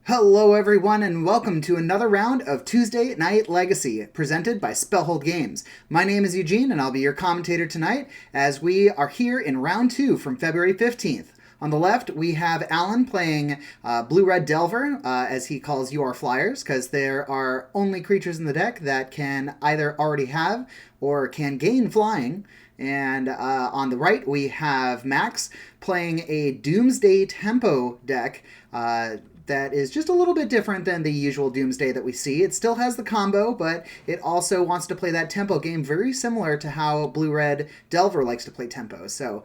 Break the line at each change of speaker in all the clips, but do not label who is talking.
Hello everyone and welcome to another round of Tuesday Night Legacy, presented by Spellhold Games. My name is Eugene and I'll be your commentator tonight as we are here in round 2 from February 15th. On the left, we have Alan playing Blue-Red Delver, as he calls your Fliers, because there are only creatures in the deck that can either already have or can gain flying. And on the right, we have Max playing a Doomsday Tempo deck that is just a little bit different than the usual Doomsday that we see. It still has the combo, but it also wants to play that tempo game very similar to how Blue-Red Delver likes to play tempo. So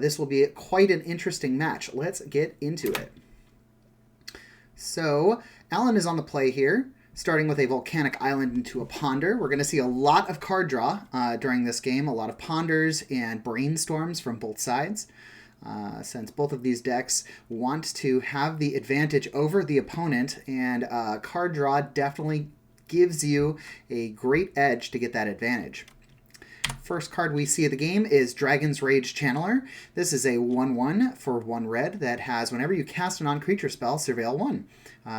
this will be quite an interesting match. Let's get into it. So Alan is on the play here, starting with a Volcanic Island into a Ponder. We're going to see a lot of card draw during this game, a lot of Ponders and Brainstorms from both sides. Since both of these decks want to have the advantage over the opponent, and card draw definitely gives you a great edge to get that advantage. First card we see of the game is Dragon's Rage Channeler. This is a 1/1 for 1 red that has, whenever you cast a non-creature spell, Surveil 1.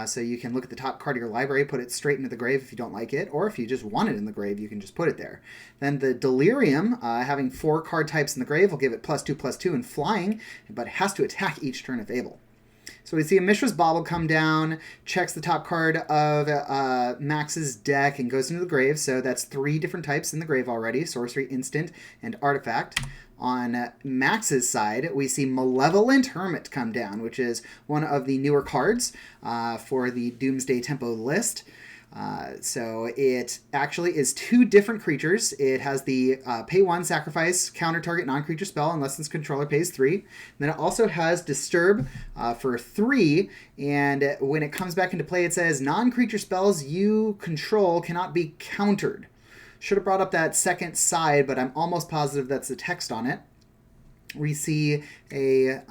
So you can look at the top card of your library, put it straight into the grave if you don't like it, or if you just want it in the grave, you can just put it there. Then the Delirium, having 4 card types in the grave, will give it +2/+2 and flying, but it has to attack each turn if able. So we see a Mishra's Bauble come down, checks the top card of Max's deck, and goes into the grave. So that's 3 different types in the grave already: Sorcery, Instant, and Artifact. On Max's side, we see Malevolent Hermit come down, which is one of the newer cards for the Doomsday Tempo list. So it actually is 2 different creatures. It has the pay 1, sacrifice, counter target non-creature spell unless its controller pays 3. Then it also has Disturb for 3, and when it comes back into play, it says non-creature spells you control cannot be countered. Should have brought up that second side, but I'm almost positive that's the text on it. We see a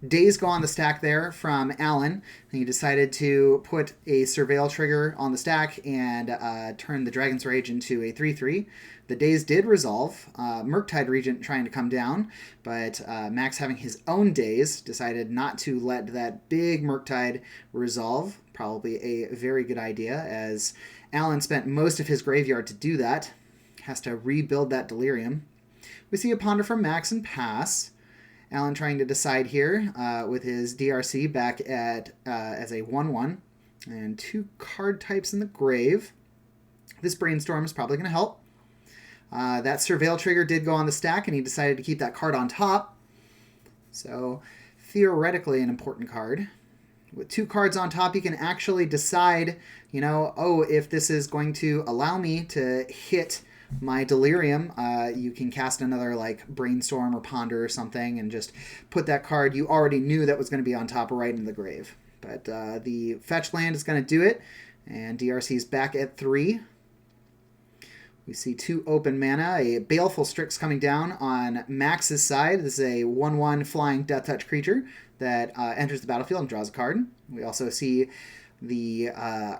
Days Go on the stack there from Alan. He decided to put a Surveil trigger on the stack and turn the Dragon's Rage into a 3/3. The Days did resolve. Murktide Regent trying to come down, but Max, having his own Days, decided not to let that big Murktide resolve. Probably a very good idea, as Alan spent most of his graveyard to do that. Has to rebuild that Delirium. We see a Ponder from Max and pass. Alan trying to decide here with his DRC back at as a 1/1 and 2 card types in the grave. This Brainstorm is probably going to help. That Surveil trigger did go on the stack, and he decided to keep that card on top. So theoretically an important card. With 2 cards on top, you can actually decide, if this is going to allow me to hit my Delirium, you can cast another like Brainstorm or Ponder or something and just put that card you already knew that was going to be on top right in the grave. But the fetch land is going to do it, and DRC is back at 3. We see 2 open mana, a Baleful Strix coming down on Max's side. This is a 1/1 flying Death Touch creature that enters the battlefield and draws a card. We also see the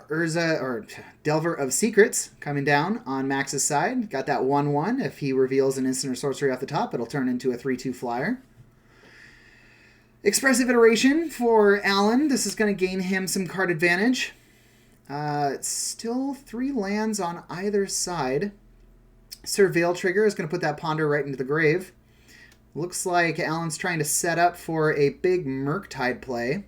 Urza, or Delver of Secrets, coming down on Max's side. Got that 1/1. If he reveals an instant or sorcery off the top, it'll turn into a 3/2 flyer. Expressive Iteration for Alan. This is going to gain him some card advantage. Still 3 lands on either side. Surveil Trigger is going to put that Ponder right into the grave. Looks like Alan's trying to set up for a big Murktide play.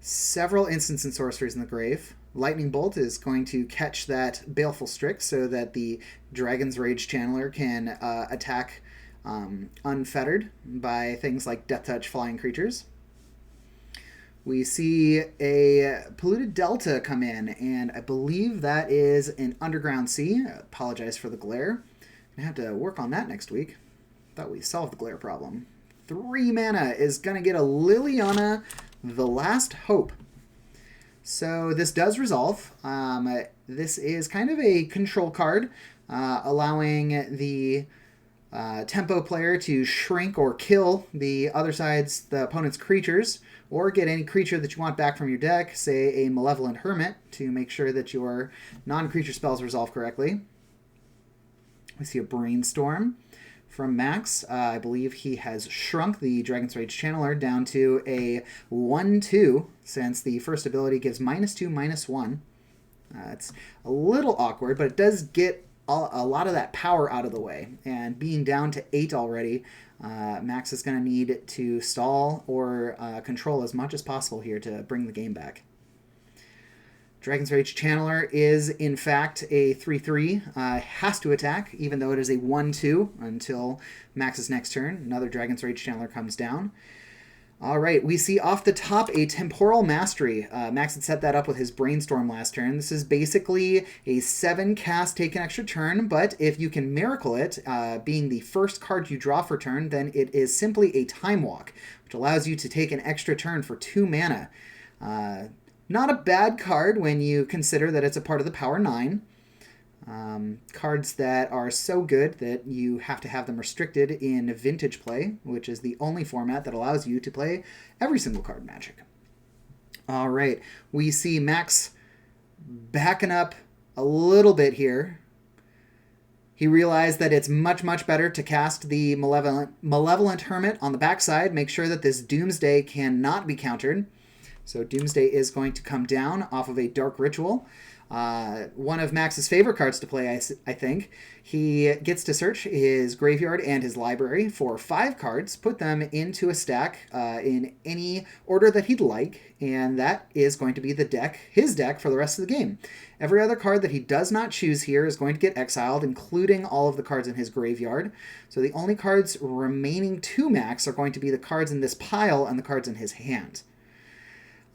Several instants and sorceries in the grave. Lightning Bolt is going to catch that Baleful Strix so that the Dragon's Rage Channeler can attack unfettered by things like Death Touch flying creatures. We see a Polluted Delta come in, and I believe that is an Underground Sea. I apologize for the glare. I have to work on that next week. Thought we solved the glare problem. 3 mana is going to get a Liliana, the Last Hope. So this does resolve. This is kind of a control card, allowing the tempo player to shrink or kill the opponent's creatures, or get any creature that you want back from your deck, say a Malevolent Hermit, to make sure that your non-creature spells resolve correctly. We see a Brainstorm. from Max. I believe he has shrunk the Dragon's Rage Channeler down to a 1-2, since the first ability gives -2, -1. It's a little awkward, but it does get a lot of that power out of the way. And being down to 8 already, Max is going to need to stall or control as much as possible here to bring the game back. Dragon's Rage Channeler is, in fact, a 3-3. Has to attack, even though it is a 1-2 until Max's next turn. Another Dragon's Rage Channeler comes down. All right, we see off the top a Temporal Mastery. Max had set that up with his Brainstorm last turn. This is basically a 7 cast, take an extra turn, but if you can Miracle it, being the first card you draw for turn, then it is simply a Time Walk, which allows you to take an extra turn for 2 mana. Not a bad card when you consider that it's a part of the Power 9. Cards that are so good that you have to have them restricted in Vintage play, which is the only format that allows you to play every single card Magic. All right, we see Max backing up a little bit here. He realized that it's much, much better to cast the Malevolent Hermit on the backside, make sure that this Doomsday cannot be countered. So Doomsday is going to come down off of a Dark Ritual. One of Max's favorite cards to play, I think. He gets to search his graveyard and his library for 5 cards, put them into a stack in any order that he'd like, and that is going to be his deck for the rest of the game. Every other card that he does not choose here is going to get exiled, including all of the cards in his graveyard. So the only cards remaining to Max are going to be the cards in this pile and the cards in his hand.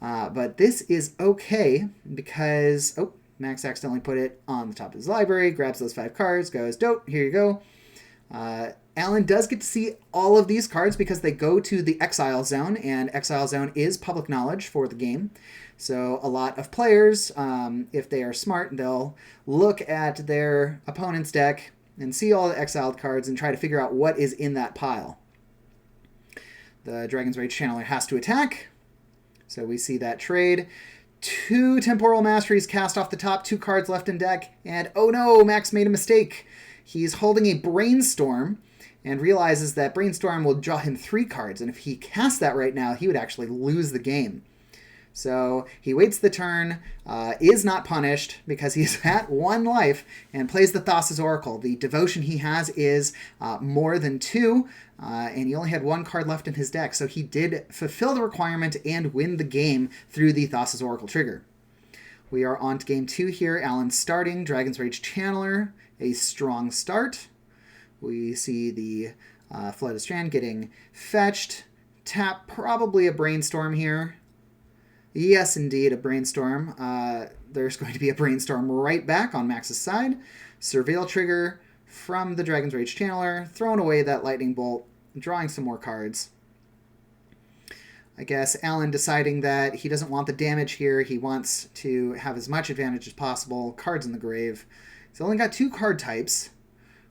But this is okay because... Oh, Max accidentally put it on the top of his library, grabs those 5 cards, goes, dope, here you go. Alan does get to see all of these cards because they go to the Exile Zone, and Exile Zone is public knowledge for the game. So a lot of players, if they are smart, they'll look at their opponent's deck and see all the exiled cards and try to figure out what is in that pile. The Dragon's Rage Channeler has to attack. So we see that trade. 2 Temporal Masteries cast off the top, 2 cards left in deck, and oh no, Max made a mistake. He's holding a Brainstorm and realizes that Brainstorm will draw him 3 cards, and if he casts that right now, he would actually lose the game. So he waits the turn, is not punished because he's at 1 life, and plays the Thassa's Oracle. The devotion he has is more than 2, and he only had 1 card left in his deck, so he did fulfill the requirement and win the game through the Thassa's Oracle trigger. We are on to game 2 here. Alan's starting, Dragon's Rage Channeler, a strong start. We see the Flooded Strand getting fetched. Tap probably a Brainstorm here. Yes, indeed, a Brainstorm. There's going to be a Brainstorm right back on Max's side. Surveil trigger from the Dragon's Rage Channeler, throwing away that Lightning Bolt, drawing some more cards. I guess Alan deciding that he doesn't want the damage here. He wants to have as much advantage as possible. Cards in the grave. He's only got 2 card types.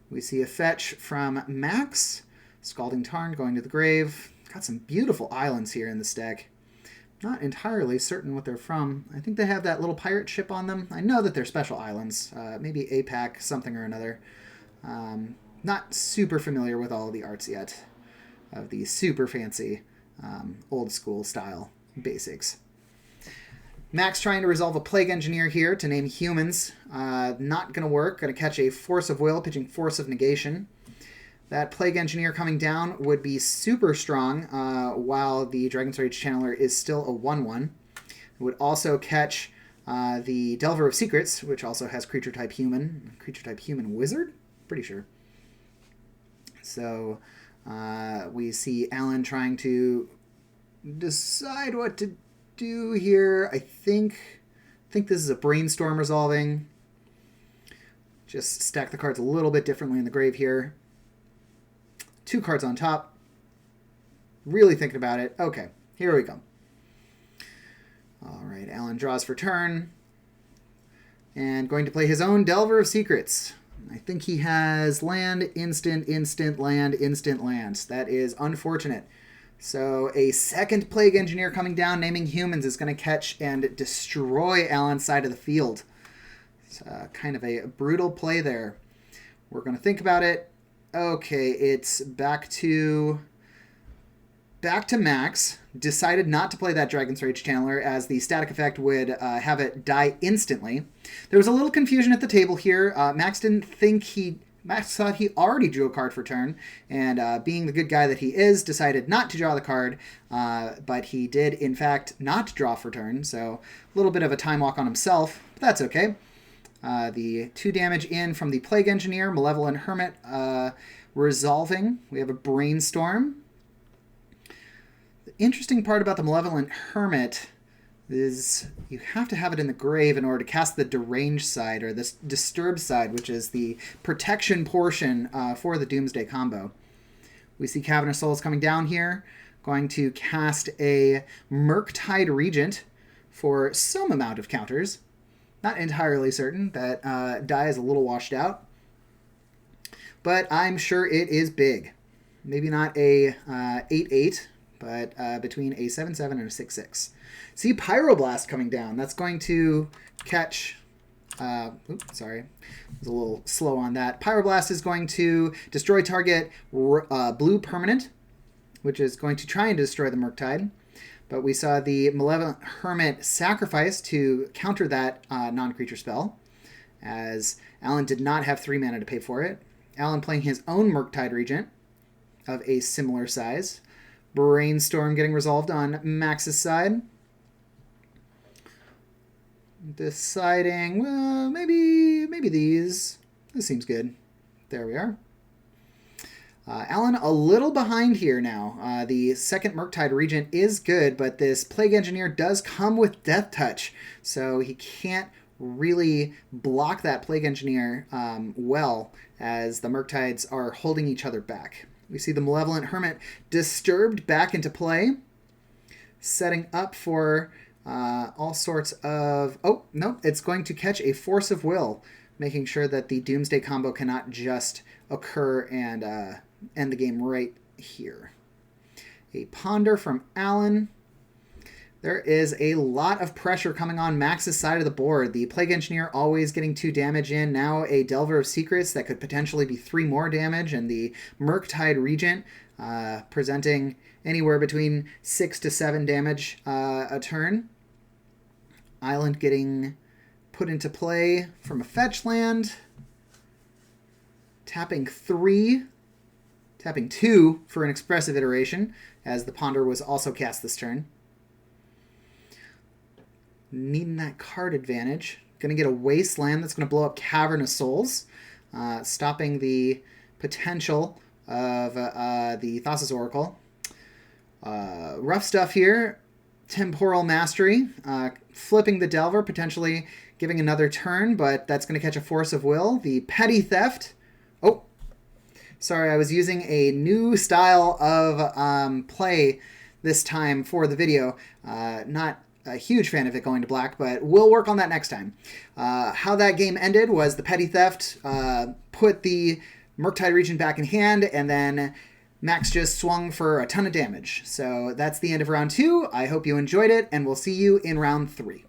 We see a fetch from Max. Scalding Tarn going to the grave. Got some beautiful islands here in this deck. Not entirely certain what they're from. I think they have that little pirate ship on them. I know that they're special islands. Maybe APAC, something or another. Not super familiar with all of the arts yet of the super fancy old school style basics. Max trying to resolve a Plague Engineer here to name humans. Not going to work. Going to catch a Force of Will, pitching Force of Negation. That Plague Engineer coming down would be super strong while the Dragon's Rage Channeler is still a 1-1. It would also catch the Delver of Secrets, which also has Creature Type Human. Creature Type Human Wizard? Pretty sure. So we see Alan trying to decide what to do here. I think this is a Brainstorm resolving. Just stack the cards a little bit differently in the grave here. 2 cards on top. Really thinking about it. Okay, here we go. All right, Alan draws for turn. And going to play his own Delver of Secrets. I think he has land, instant, land, instant lands. That is unfortunate. So a second Plague Engineer coming down, naming humans, is going to catch and destroy Alan's side of the field. It's kind of a brutal play there. We're going to think about it. Okay, it's back to Max. Decided not to play that Dragon's Rage Channeler as the static effect would have it die instantly. There was a little confusion at the table here. Max thought he already drew a card for turn, and being the good guy that he is, decided not to draw the card, but he did, in fact, not draw for turn, so a little bit of a time walk on himself, but that's okay. The 2 damage in from the Plague Engineer, Malevolent Hermit resolving. We have a Brainstorm. The interesting part about the Malevolent Hermit is you have to have it in the grave in order to cast the deranged side, or this disturbed side, which is the protection portion for the Doomsday combo. We see Cavernous Souls coming down here, going to cast a Murktide Regent for some amount of counters. Not entirely certain. That die is a little washed out, but I'm sure it is big. Maybe not a 8-8, but between a 7-7 and a 6-6. See Pyroblast coming down. That's going to catch... oops, sorry. I was a little slow on that. Pyroblast is going to destroy target blue permanent, which is going to try and destroy the Murktide. But we saw the Malevolent Hermit sacrifice to counter that non-creature spell, as Alan did not have 3 mana to pay for it. Alan playing his own Murktide Regent of a similar size. Brainstorm getting resolved on Max's side. Deciding, well, maybe these. This seems good. There we are. Alan a little behind here now. The second Murktide Regent is good, but this Plague Engineer does come with Death Touch, so he can't really block that Plague Engineer well, as the Murktides are holding each other back. We see the Malevolent Hermit disturbed back into play, setting up for all sorts of... Oh, no, it's going to catch a Force of Will, making sure that the Doomsday combo cannot just occur and end the game right here. A Ponder from Alan. There is a lot of pressure coming on Max's side of the board. The Plague Engineer always getting 2 damage in. Now a Delver of Secrets that could potentially be 3 more damage. And the Murktide Regent presenting anywhere between 6 to 7 damage a turn. Island getting put into play from a fetch land. Tapping 3. Tapping 2 for an expressive iteration, as the Ponder was also cast this turn. Needing that card advantage. Going to get a Wasteland that's going to blow up Cavernous Souls, stopping the potential of the Thassa's Oracle. Rough stuff here. Temporal Mastery, flipping the Delver, potentially giving another turn, but that's going to catch a Force of Will. The Petty Theft. Oh, sorry, I was using a new style of play this time for the video. Not a huge fan of it going to black, but we'll work on that next time. How that game ended was the Petty Theft put the Murktide Regent back in hand, and then Max just swung for a ton of damage. So that's the end of round 2. I hope you enjoyed it, and we'll see you in round 3.